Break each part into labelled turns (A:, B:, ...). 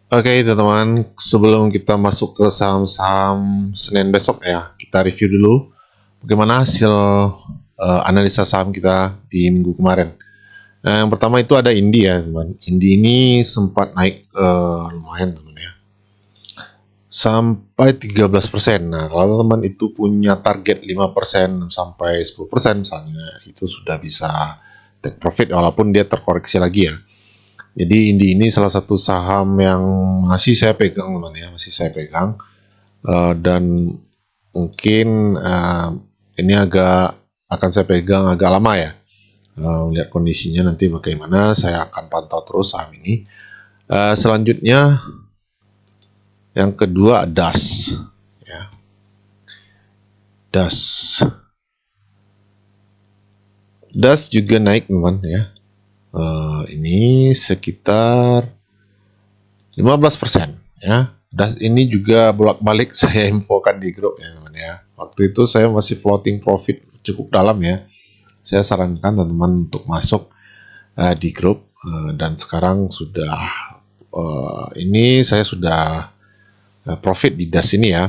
A: Oke teman-teman, sebelum kita masuk ke saham-saham Senin besok ya, kita review dulu bagaimana hasil analisa saham kita di minggu kemarin. Nah, yang pertama itu ada Indi ya teman. Indi ini sempat naik lumayan teman ya, sampai 13%. Nah, kalau teman itu punya target 5% sampai 10% misalnya, itu sudah bisa take profit walaupun dia terkoreksi lagi ya. Jadi Indi ini salah satu saham yang masih saya pegang teman ya, masih saya pegang. Dan mungkin ini akan saya pegang agak lama ya. Lihat kondisinya nanti bagaimana, saya akan pantau terus saham ini. Selanjutnya yang kedua DAS ya. DAS juga naik teman ya. Ini sekitar 15% ya. DAS ini juga bolak-balik saya infokan di grup ya teman ya. Waktu itu saya masih floating profit cukup dalam ya. Saya sarankan teman-teman untuk masuk di grup, dan sekarang sudah ini saya sudah profit di DAS ini ya.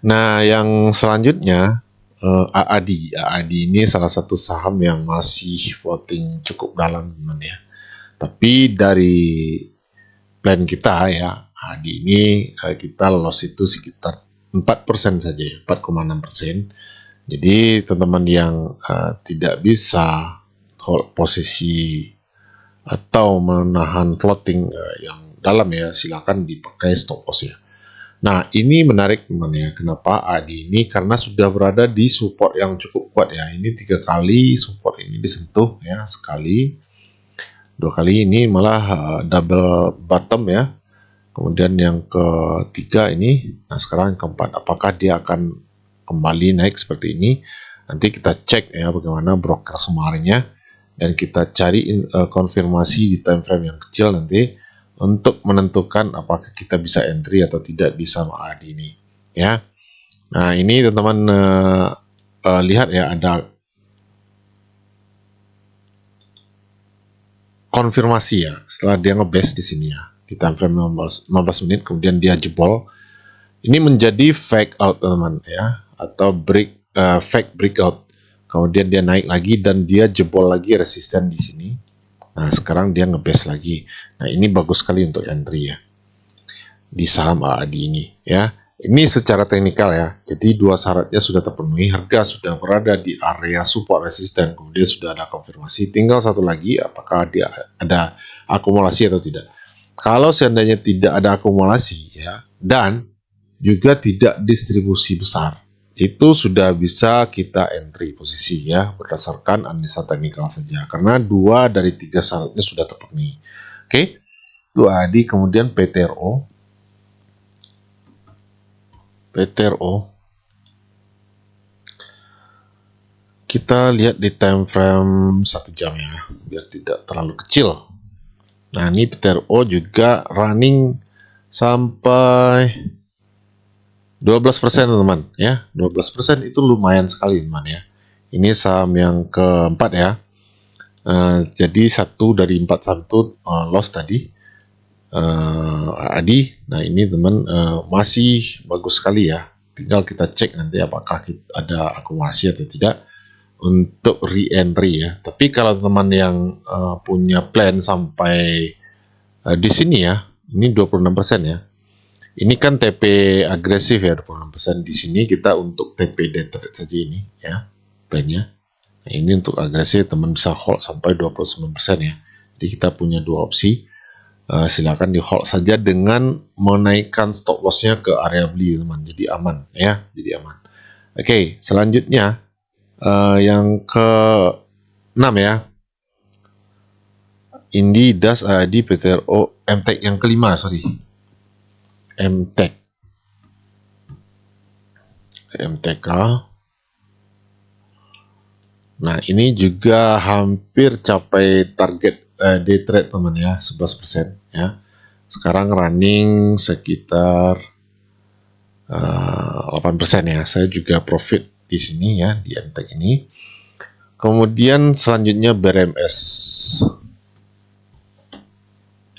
A: Nah, yang selanjutnya AAD ini salah satu saham yang masih floating cukup dalam teman ya. Tapi dari plan kita ya, AAD ini kita loss itu sekitar 4% saja ya, 4,6%. Jadi teman-teman yang tidak bisa hold posisi atau menahan floating yang dalam ya, silakan dipakai stop loss ya. Nah, ini menarik teman ya. Kenapa AD ini? Karena sudah berada di support yang cukup kuat ya. Ini 3 kali support ini disentuh ya, sekali, 2 kali, ini malah double bottom ya. Kemudian yang ketiga ini, nah sekarang yang keempat, apakah dia akan kembali naik seperti ini? Nanti kita cek ya bagaimana broker summary-nya, dan kita cari konfirmasi di time frame yang kecil nanti untuk menentukan apakah kita bisa entry atau tidak di saham AD ini ya. Nah, ini teman-teman lihat ya, ada konfirmasi ya setelah dia ngebase di sini ya, di time frame 15 menit, kemudian dia jebol. Ini menjadi fake out teman-teman ya, atau fake breakout. Kemudian dia naik lagi dan dia jebol lagi resisten di sini. Nah, sekarang dia ngebase lagi. Nah, ini bagus sekali untuk entry ya di saham AAD ini ya. Ini secara teknikal ya. Jadi dua syaratnya sudah terpenuhi, harga sudah berada di area support resisten, kemudian sudah ada konfirmasi. Tinggal satu lagi, apakah dia ada akumulasi atau tidak. Kalau seandainya tidak ada akumulasi ya, dan juga tidak distribusi besar, itu sudah bisa kita entry posisi ya, berdasarkan analisa teknikal saja, karena 2 dari 3 syaratnya sudah terpenuhi. Oke, itu ADI. Kemudian PTRO kita lihat di time frame 1 jam ya, biar tidak terlalu kecil. Nah, ini PTRO juga running sampai 12% teman ya. 12% itu lumayan sekali teman ya. Ini saham yang keempat ya. Jadi 1 dari 4 saham itu loss tadi. Adi, nah ini teman masih bagus sekali ya. Tinggal kita cek nanti apakah ada akumulasi atau tidak untuk re-entry ya. Tapi kalau teman yang punya plan sampai di sini ya, ini 26% ya. Ini kan TP agresif ya, 26%. Di sini kita untuk TP day trade saja ini ya, plannya. Nah, ini untuk agresif, teman bisa hold sampai 29% ya. Jadi kita punya dua opsi. Silakan di hold saja dengan menaikkan stop lossnya ke area beli teman, jadi aman ya, jadi aman. Oke, selanjutnya yang ke 6 ya, Indi, DAS, AD, PTRO, MTEK yang kelima, sorry, MTK. Nah, ini juga hampir capai target day trade teman ya, 11% ya. Sekarang running sekitar 8% ya. Saya juga profit di sini ya, di MTEK ini. Kemudian selanjutnya BRMS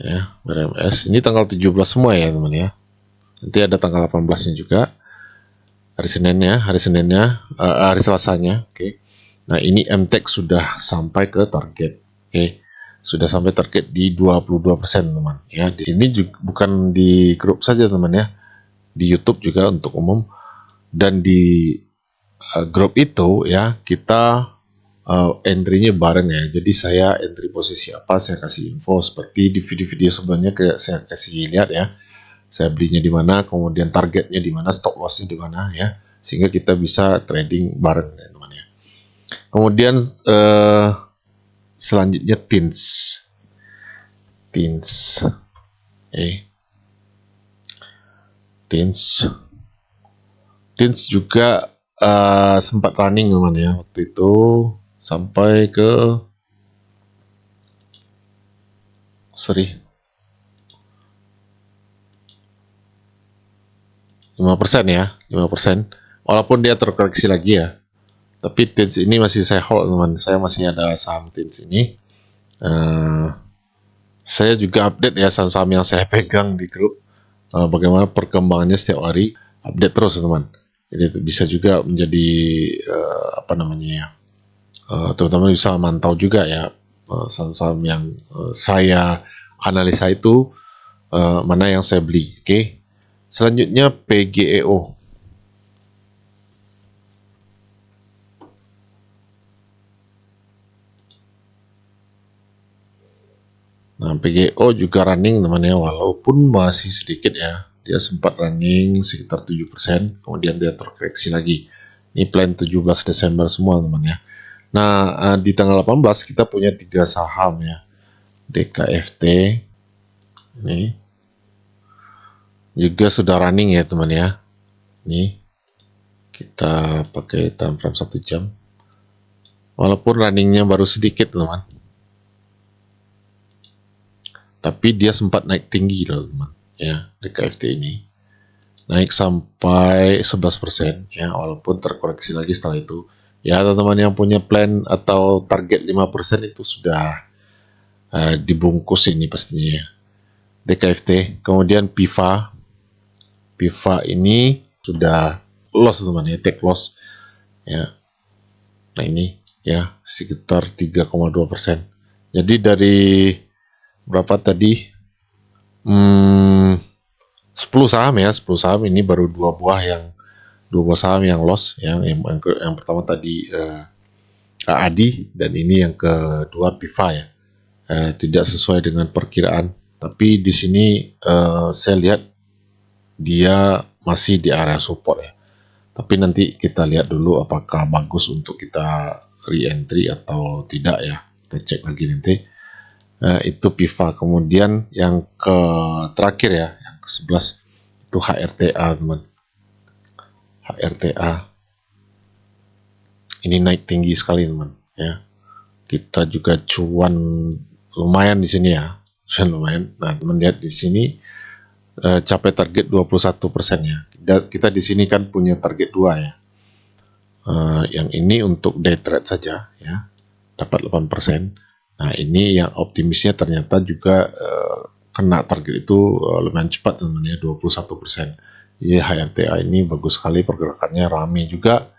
A: ya, BRMS. Ini tanggal 17 semua ya teman ya. Nanti ada tanggal 18-nya juga. Hari Seninnya, hari Selasanya. Oke. Nah, ini MTEK sudah sampai ke target. Oke. Sudah sampai target di 22% teman ya. Di sini juga, bukan di grup saja teman ya. Di YouTube juga untuk umum, dan di grup itu ya kita entry-nya bareng ya. Jadi saya entry posisi apa, saya kasih info seperti di video-video sebelumnya, kayak saya kasih lihat ya. Saya belinya di mana, kemudian targetnya di mana, stop lossnya di mana ya, sehingga kita bisa trading bareng ya teman ya. Kemudian selanjutnya Teens juga sempat running teman ya waktu itu sampai ke 5% ya, 5%. Walaupun dia terkoreksi lagi ya. Tapi Teens ini masih saya hold teman. Saya masih ada saham Teens ini. Saya juga update ya saham-saham yang saya pegang di grup. Bagaimana perkembangannya setiap hari, update terus teman. Jadi itu bisa juga menjadi apa namanya ya, terutama bisa mantau juga ya saham-saham yang saya analisa itu mana yang saya beli. Oke. Selanjutnya PGEO. Nah, PGO juga running teman ya, walaupun masih sedikit ya. Dia sempat running sekitar 7%, kemudian dia terkoreksi lagi. Ini plan 17 Desember semua teman ya. Nah, di tanggal 18 kita punya 3 saham ya. DKFT ini juga sudah running ya teman ya. Nih, kita pakai time frame 1 jam. Walaupun runningnya baru sedikit teman, tapi dia sempat naik tinggi loh teman ya. DKFT ini naik sampai 11% ya, walaupun terkoreksi lagi setelah itu ya. Teman-teman yang punya plan atau target 5% itu sudah dibungkus ini pastinya ya. DKFT. Kemudian PIVA ini sudah loss teman ya, take loss ya. Nah ini ya sekitar 3,2%. Jadi dari berapa tadi, 10 saham ya, 10 saham ini baru dua buah saham yang loss yang pertama tadi Adi, dan ini yang kedua PIVA ya. Tidak sesuai dengan perkiraan, tapi di sini saya lihat dia masih di area support ya. Tapi nanti kita lihat dulu apakah bagus untuk kita re-entry atau tidak ya. Kita cek lagi nanti. Itu PIVA. Kemudian yang terakhir ya, yang ke-11 itu HRTA teman. HRTA ini naik tinggi sekali teman ya. Kita juga cuan lumayan di sini ya. Lumayan. Nah, teman lihat di sini capai target 21% ya. Kita di sini kan punya target 2 ya. Yang ini untuk day trade saja ya, dapat 8%. Nah, ini yang optimisnya ternyata juga kena target itu lumayan cepat teman ya, 21%. Jadi HRTA ini bagus sekali pergerakannya, rame juga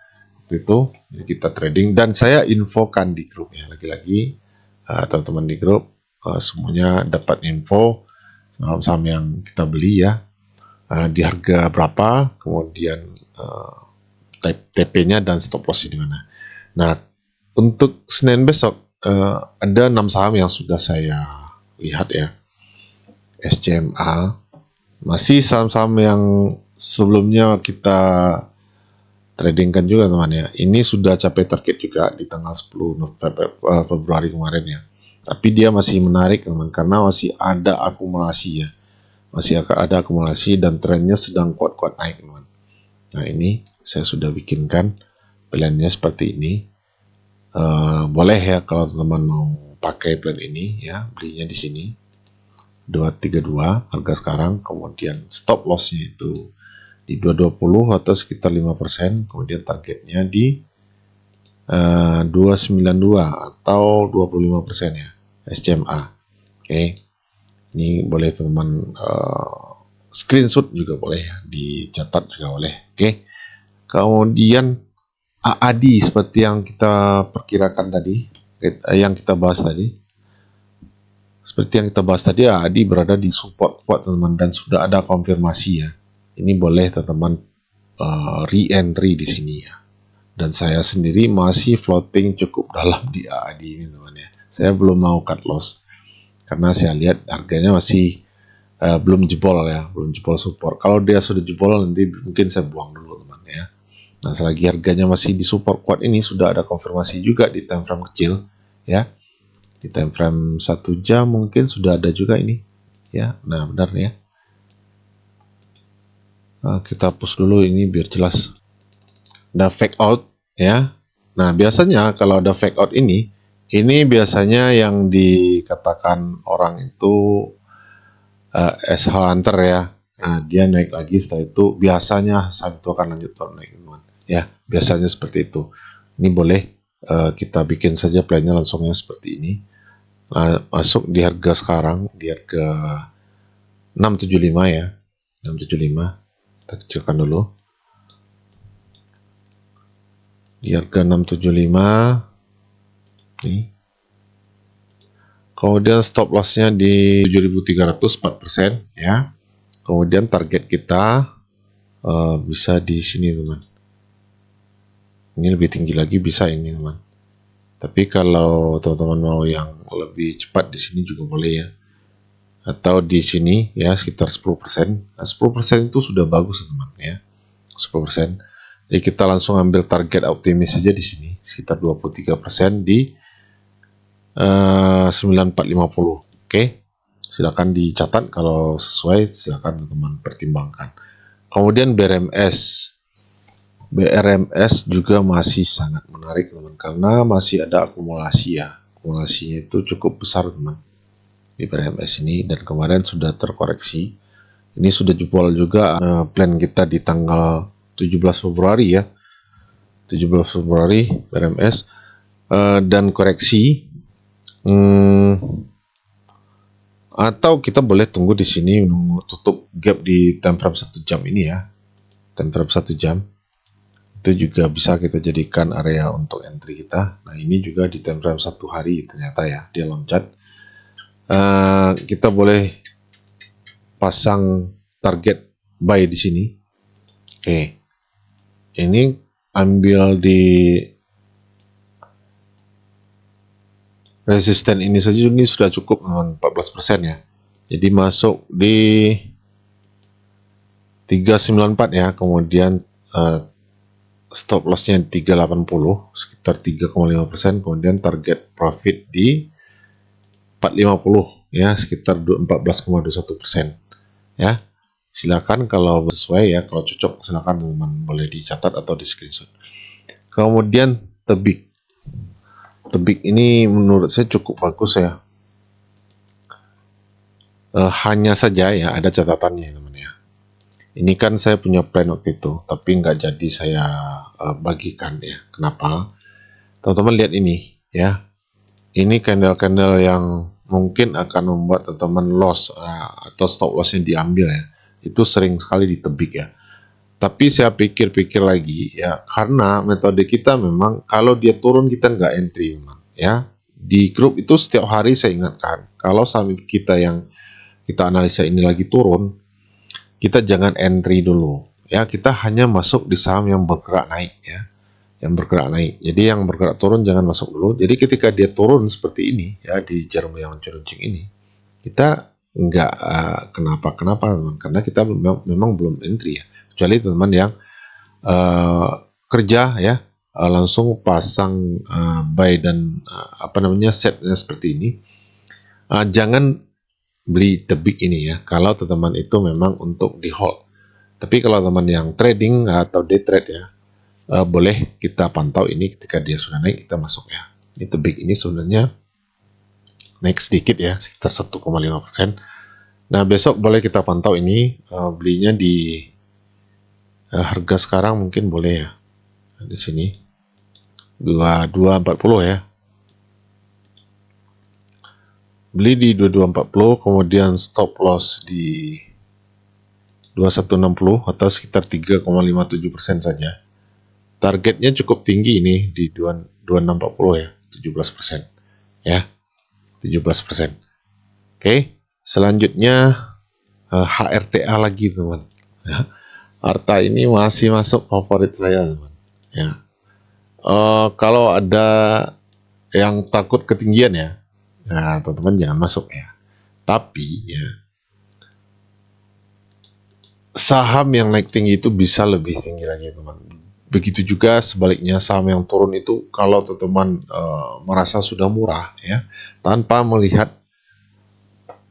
A: waktu itu. Jadi kita trading, dan saya infokan di grup ya, lagi-lagi teman-teman di grup semuanya dapat info saham-saham yang kita beli ya, di harga berapa, kemudian TP-nya dan stop loss di mana. Nah, untuk Senin besok ada 6 saham yang sudah saya lihat ya. SCMA masih saham-saham yang sebelumnya kita tradingkan juga teman ya. Ini sudah capai target juga di tanggal 10 Februari kemarin ya. Tapi dia masih menarik teman, karena masih ada akumulasi ya. Masih ada akumulasi dan trennya sedang kuat-kuat naik teman. Nah, ini saya sudah bikinkan plannya seperti ini. Boleh ya kalau teman mau pakai plan ini ya, belinya di sini 232 harga sekarang, kemudian stop lossnya itu di 220 atau sekitar 5%, kemudian targetnya di 292 atau 25% ya, SCMA. Oke. Ini boleh teman-teman screenshot juga boleh ya, dicatat juga boleh. Oke. Kemudian AAD seperti yang kita perkirakan tadi, yang kita bahas tadi. Seperti yang kita bahas tadi, AAD berada di support kuat teman-teman, dan sudah ada konfirmasi ya. Ini boleh teman-teman re-entry di sini ya. Dan saya sendiri masih floating cukup dalam di AAD ini teman ya. Saya belum mau cut loss karena saya lihat harganya masih belum jebol ya, belum jebol support. Kalau dia sudah jebol nanti mungkin saya buang dulu teman ya. Nah, selagi harganya masih di support kuat ini, sudah ada konfirmasi juga di time frame kecil ya. Di time frame 1 jam mungkin sudah ada juga ini ya. Nah, benar ya. Nah, kita push dulu ini biar jelas. Ada fake out ya. Nah, biasanya kalau ada fake out ini biasanya yang dikatakan orang itu SH Hunter ya. Nah, dia naik lagi, setelah itu biasanya saham itu akan lanjut turun naik teman ya. Biasanya seperti itu. Ini boleh kita bikin saja plannya langsungnya seperti ini. Nah, masuk di harga sekarang, di harga 675 ya. 675. Kita kecilkan dulu. Di harga 675. Nih. Kemudian stop lossnya di 7.300 4% ya. Kemudian target kita bisa di sini teman. Ini lebih tinggi lagi bisa ini teman. Tapi kalau teman-teman mau yang lebih cepat di sini juga boleh ya. Atau di sini ya sekitar 10%. Nah, 10% itu sudah bagus teman ya. 10%. Jadi kita langsung ambil target optimis saja di sini sekitar 23% di 9450. Oke. Silakan dicatat, kalau sesuai silakan teman-teman pertimbangkan. Kemudian BRMS juga masih sangat menarik teman, karena masih ada akumulasi ya. Akumulasinya itu cukup besar teman di BRMS ini, dan kemarin sudah terkoreksi. Ini sudah jebol juga plan kita di tanggal 17 Februari ya. 17 Februari BRMS dan koreksi. Atau kita boleh tunggu di sini menunggu tutup gap di time frame 1 jam ini ya. Time frame 1 jam. Itu juga bisa kita jadikan area untuk entry kita. Nah, ini juga di time frame 1 hari ternyata ya, dia loncat. Kita boleh pasang target buy di sini. Oke. Ini ambil di resisten ini saja, ini sudah cukup 14% ya. Jadi masuk di 394 ya, kemudian stop lossnya 380 sekitar 3,5%, kemudian target profit di 450 ya, sekitar 14,21% ya. Silakan kalau sesuai ya, kalau cocok silakan teman-teman boleh dicatat atau di screenshot. Kemudian tebik ini menurut saya cukup bagus ya. Hanya saja ya ada catatannya teman ya. Ini kan saya punya plan waktu itu, tapi nggak jadi saya bagikan ya. Kenapa? Teman-teman lihat ini ya. Ini candle-candle yang mungkin akan membuat teman-teman loss atau stop lossnya diambil ya. Itu sering sekali ditebik ya. Tapi saya pikir-pikir lagi ya, karena metode kita memang kalau dia turun kita nggak entry teman ya. Di grup itu setiap hari saya ingatkan, kalau saham kita yang kita analisa ini lagi turun, kita jangan entry dulu ya. Kita hanya masuk di saham yang bergerak naik ya, yang bergerak naik. Jadi yang bergerak turun jangan masuk dulu. Jadi ketika dia turun seperti ini ya, di jarum yang meruncing ini, kita nggak kenapa teman, karena kita memang belum entry ya. Kecuali teman-teman yang kerja ya, langsung pasang buy dan setnya seperti ini. Jangan beli tebik ini ya, kalau teman-teman itu memang untuk di hold. Tapi kalau teman yang trading atau day trade ya, boleh kita pantau ini, ketika dia sudah naik kita masuk ya. Ini tebik ini sebenarnya naik sedikit ya, sekitar 1,5%. Nah, besok boleh kita pantau ini, belinya di harga sekarang mungkin boleh ya. Di sini 2240 ya. beli di 2240, kemudian stop loss di 2160 atau sekitar 3,57% saja. Targetnya cukup tinggi ini di 2640 ya, 17%. Ya, 17%. Oke, selanjutnya HRTA lagi teman. Ya, Harta ini masih masuk favorit saya teman. Ya, kalau ada yang takut ketinggian ya, nah teman-teman jangan masuk ya. Tapi ya, saham yang naik tinggi itu bisa lebih tinggi lagi teman. Begitu juga sebaliknya saham yang turun itu kalau teman-teman merasa sudah murah ya, tanpa melihat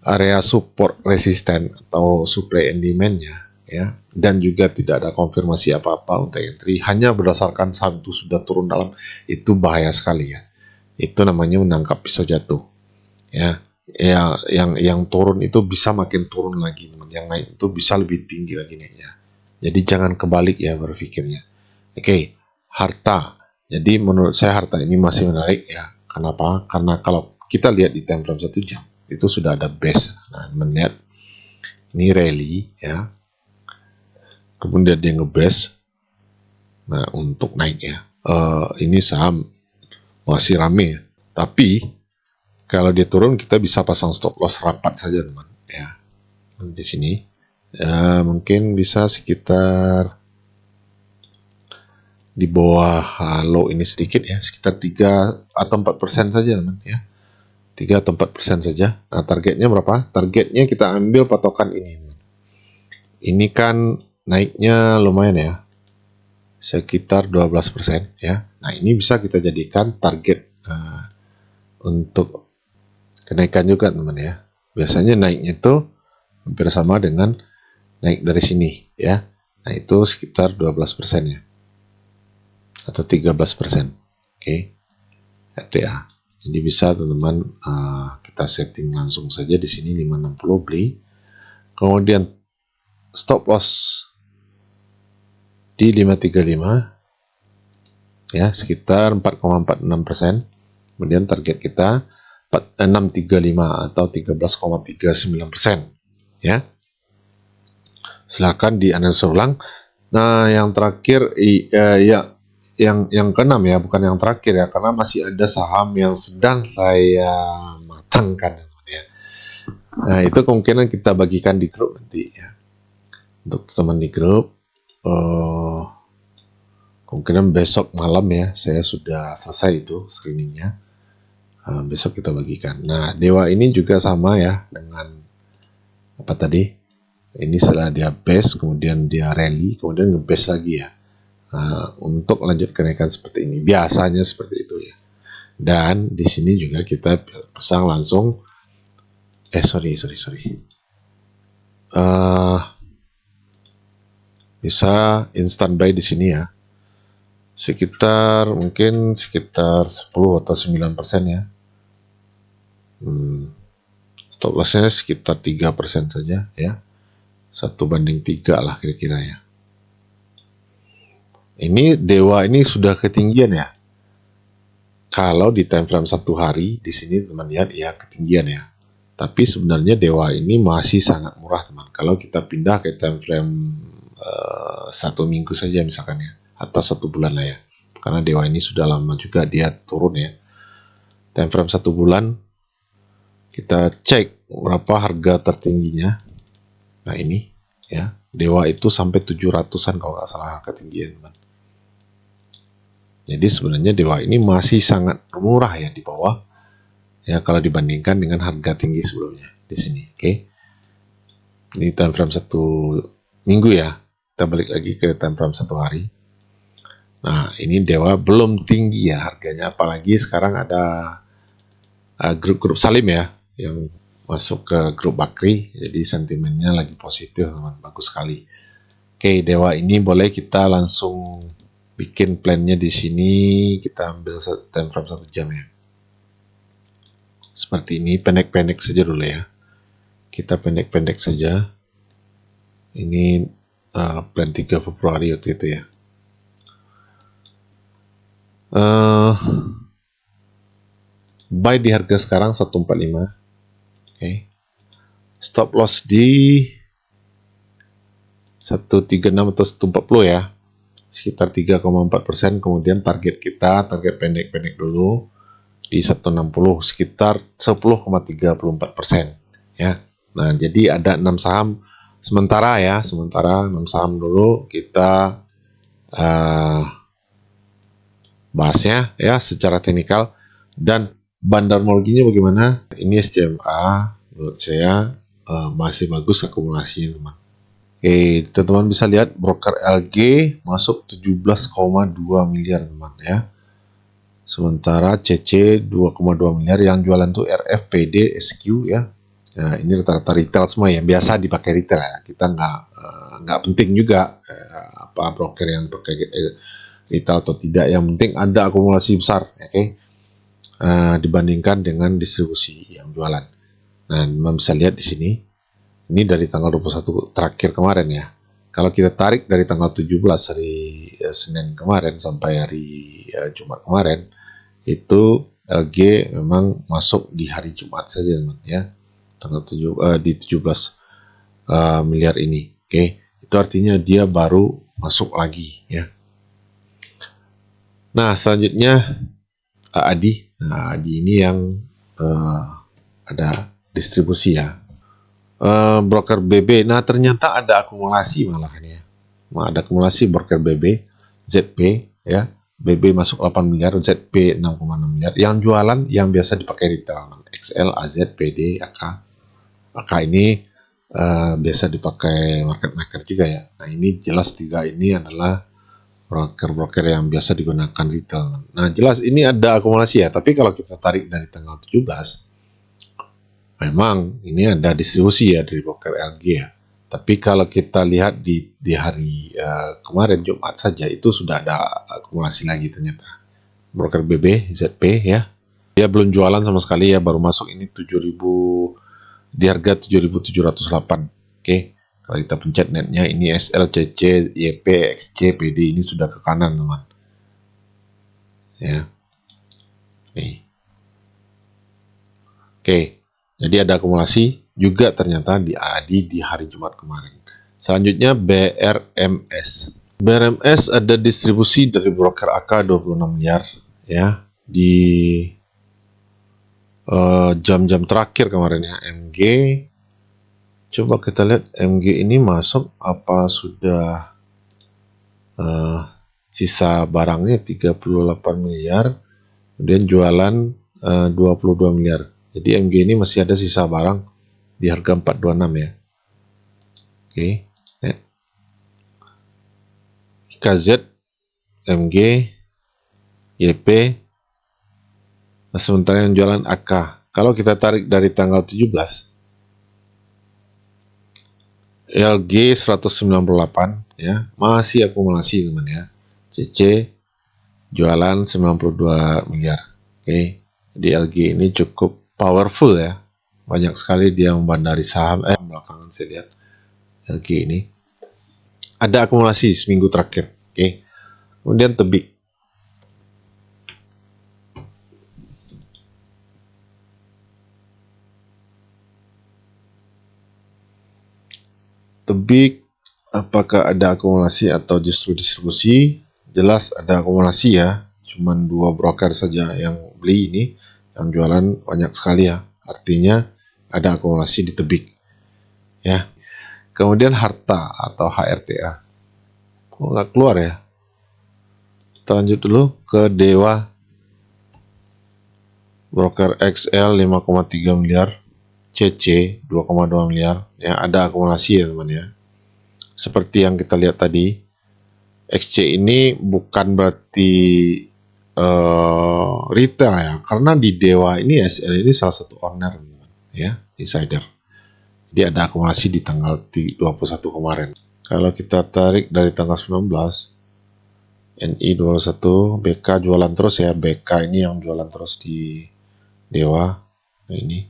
A: area support resisten atau supply and demand-nya ya, dan juga tidak ada konfirmasi apa-apa untuk entry, hanya berdasarkan saham itu sudah turun dalam, itu bahaya sekali ya. Itu namanya menangkap pisau jatuh ya. Ya, yang turun itu bisa makin turun lagi teman, yang naik itu bisa lebih tinggi lagi naiknya. Jadi jangan kebalik ya berpikirnya. Oke, harta. Jadi menurut saya harta ini masih menarik ya. Kenapa? Karena kalau kita lihat di time frame 1 jam itu sudah ada base. Nah, melihat ini rally ya. Kemudian dia ngebase. Nah, untuk naik ya. Ini saham masih rame ya. Tapi kalau dia turun kita bisa pasang stop loss rapat saja teman ya. Di sini ya, mungkin bisa sekitar di bawah low ini sedikit ya, sekitar 3 atau 4% saja teman ya. 3 atau 4% saja. Nah, targetnya berapa? Targetnya kita ambil patokan ini. Ini kan naiknya lumayan ya. Sekitar 12% ya. Nah, ini bisa kita jadikan target untuk kenaikan juga teman ya. Biasanya naiknya itu hampir sama dengan naik dari sini ya. Nah, itu sekitar 12% ya. Atau 13%. Oke. RTA. Jadi bisa teman-teman kita setting langsung saja di sini 560 beli. Kemudian stop loss di 535 ya, sekitar 4,46%. Kemudian target kita 635 atau 13,39% ya. Silakan dianalisa ulang. Nah, yang terakhir ya, yang keenam ya, bukan yang terakhir ya, karena masih ada saham yang sedang saya matangkan ya. Nah, itu kemungkinan kita bagikan di grup nanti ya. Untuk teman di grup, kemungkinan besok malam ya, saya sudah selesai itu screeningnya. Besok kita bagikan. Nah, Dewa ini juga sama ya dengan apa tadi? Ini setelah dia base, kemudian dia rally, kemudian nge-base lagi ya. Untuk lanjut kenaikan seperti ini, biasanya seperti itu ya. Dan di sini juga kita pasang langsung. Sorry. Bisa instant buy di sini ya. Mungkin sekitar 10 atau 9% ya. Stop lossnya sekitar 3% saja ya. 1/3 lah kira-kira ya. Ini Dewa ini sudah ketinggian ya. Kalau di time frame 1 hari di sini teman lihat ya ketinggian ya. Tapi sebenarnya Dewa ini masih sangat murah teman. Kalau kita pindah ke time frame 1 minggu saja misalkan ya, atau 1 bulan lah ya. Karena Dewa ini sudah lama juga dia turun ya. Time frame 1 bulan kita cek berapa harga tertingginya. Nah, ini ya, Dewa itu sampai 700-an kalau nggak salah harga tingginya teman. Jadi sebenarnya Dewa ini masih sangat murah ya di bawah ya kalau dibandingkan dengan harga tinggi sebelumnya di sini. Oke. Ini time frame 1 minggu ya. Kita balik lagi ke time frame 1 hari. Nah, ini Dewa belum tinggi ya harganya, apalagi sekarang ada grup-grup Salim ya yang masuk ke grup Bakri, jadi sentimennya lagi positif teman, bagus sekali. Oke, Dewa ini boleh kita langsung bikin plannya di sini. Kita ambil time frame 1 jam ya. Seperti ini, pendek-pendek saja dulu ya. Kita pendek-pendek saja. Ini plan 3 Februari waktu itu ya. Buy di harga sekarang 145. Oke. Stop loss di 136 atau 140 ya, sekitar 3,4%. Kemudian target pendek-pendek dulu di 160 sekitar 10,34% ya. Nah, jadi ada 6 saham sementara 6 saham dulu kita bahasnya ya secara teknikal. Dan bandarmologinya bagaimana? Ini SCMA menurut saya masih bagus akumulasinya, teman. Oke, teman-teman bisa lihat broker LG masuk 17,2 miliar, teman ya. Sementara CC 2,2 miliar, yang jualan tuh RF, PD, SQ ya. Nah, ini rata-rata retail semua yang biasa dipakai retail ya. Kita nggak penting juga apa broker yang pakai retail atau tidak. Yang penting ada akumulasi besar, oke? Dibandingkan dengan distribusi yang jualan. Nah, teman bisa lihat di sini. Ini dari tanggal 21 terakhir kemarin ya. Kalau kita tarik dari tanggal 17 hari Senin kemarin sampai hari Jumat kemarin, itu LG memang masuk di hari Jumat saja, teman ya. Tanggal di 17 miliar ini. Oke. Itu artinya dia baru masuk lagi ya. Nah, selanjutnya ADI. Nah, ADI ini yang ada distribusi ya. Broker BB. Nah, ternyata ada akumulasi malahan ya. Nah, ada akumulasi broker BB, ZP ya. BB masuk 8 miliar, ZP 6,6 miliar. Yang jualan yang biasa dipakai retail, XL, AZ, PD, AK. AK ini biasa dipakai market maker juga ya. Nah, ini jelas 3 ini adalah broker-broker yang biasa digunakan retail. Nah, jelas ini ada akumulasi ya. Tapi kalau kita tarik dari tanggal 17, memang ini ada distribusi ya dari broker LG ya. Tapi kalau kita lihat di hari kemarin Jumat saja itu sudah ada akumulasi lagi ternyata. Broker BB, ZP ya. Dia belum jualan sama sekali ya, baru masuk ini 7.000 di harga 7.708. Oke. Kalau kita pencet netnya ini SL, CC, YP, XC, PD ini sudah ke kanan, teman. Ya. Nih. Oke. Jadi ada akumulasi juga ternyata di ADI di hari Jumat kemarin. Selanjutnya BRMS. BRMS ada distribusi dari broker AK 26 miliar ya di jam-jam terakhir kemarin ya. MG. Coba kita lihat MG ini masuk apa sudah sisa barangnya 38 miliar. Kemudian jualan 22 miliar. Jadi MG ini masih ada sisa barang di harga 426 ya. Oke. KZ, MG, YP. Nah, sementara yang jualan AK. Kalau kita tarik dari tanggal 17, LG 198 ya, masih akumulasi teman ya. CC jualan 92 miliar. Oke. Di LG ini cukup powerful ya. Banyak sekali dia membandari saham belakangan saya lihat LG ini. Ada akumulasi seminggu terakhir. Oke. Kemudian Tebik. Tebik apakah ada akumulasi atau justru distribusi? Jelas ada akumulasi ya. Cuman 2 broker saja yang beli ini, yang jualan banyak sekali ya. Artinya ada akumulasi di Tebik. Ya. Kemudian Harta atau HRTA. Kok nggak keluar ya? Kita lanjut dulu ke Dewa. Broker XL 5,3 miliar. CC 2,2 miliar. Ya, ada akumulasi ya teman ya. Seperti yang kita lihat tadi, XC ini bukan berarti retail ya, karena di Dewa ini SL ini salah satu owner ya, insider. Jadi ada akumulasi di tanggal 21 kemarin. Kalau kita tarik dari tanggal 19, NI 21, BK jualan terus ya, BK ini yang jualan terus di Dewa. Nah, ini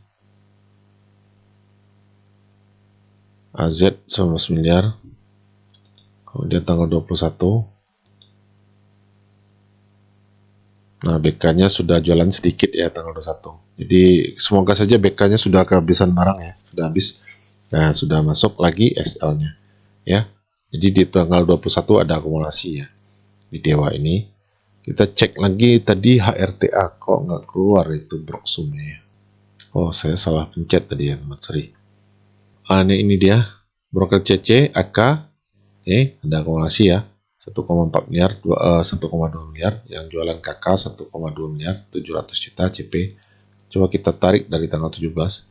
A: AZ 19 miliar. Kemudian tanggal 21 Nah, BK-nya sudah jualan sedikit ya tanggal 21. Jadi semoga saja BK-nya sudah kehabisan barang ya, sudah habis. Nah, sudah masuk lagi SL-nya ya. Jadi di tanggal 21 ada akumulasi ya di Dewa ini. Kita cek lagi tadi HRTA kok nggak keluar itu Broksumnya ya. Oh, saya salah pencet tadi ya teman. Sorry. Ini dia broker CC AK. Ada akumulasi ya. 1,4 miliar, 1,2 miliar, yang jualan KK 1,2 miliar, 700 juta CP. Coba kita tarik dari tanggal 17.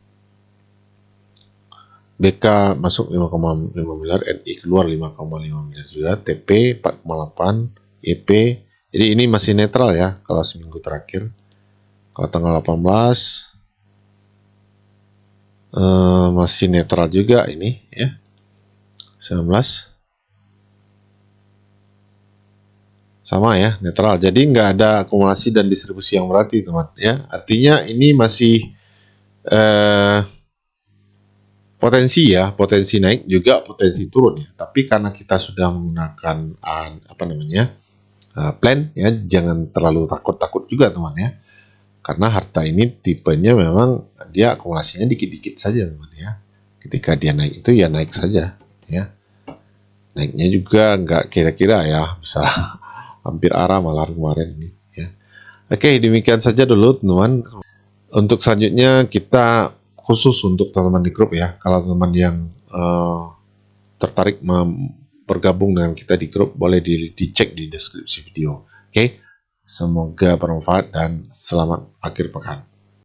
A: BK masuk 5,5 miliar, NI keluar 5,5 miliar juga, TP 4,8, EP. Jadi ini masih netral ya kalau seminggu terakhir. Kalau tanggal 18 masih netral juga ini ya. 19 sama ya, netral. Jadi nggak ada akumulasi dan distribusi yang berarti teman ya. Artinya ini masih potensi ya, potensi naik juga potensi turun ya. Tapi karena kita sudah menggunakan plan ya, jangan terlalu takut-takut juga teman ya. Karena harta ini tipenya memang dia akumulasinya dikit-dikit saja teman ya. Ketika dia naik itu ya naik saja ya. Naiknya juga nggak kira-kira ya, bisa hampir arah malah kemarin ini ya. Oke, demikian saja dulu teman. Untuk selanjutnya kita khusus untuk teman-teman di grup ya. Kalau teman yang tertarik bergabung dengan kita di grup, boleh dicek di deskripsi video. Oke, semoga bermanfaat dan selamat akhir pekan.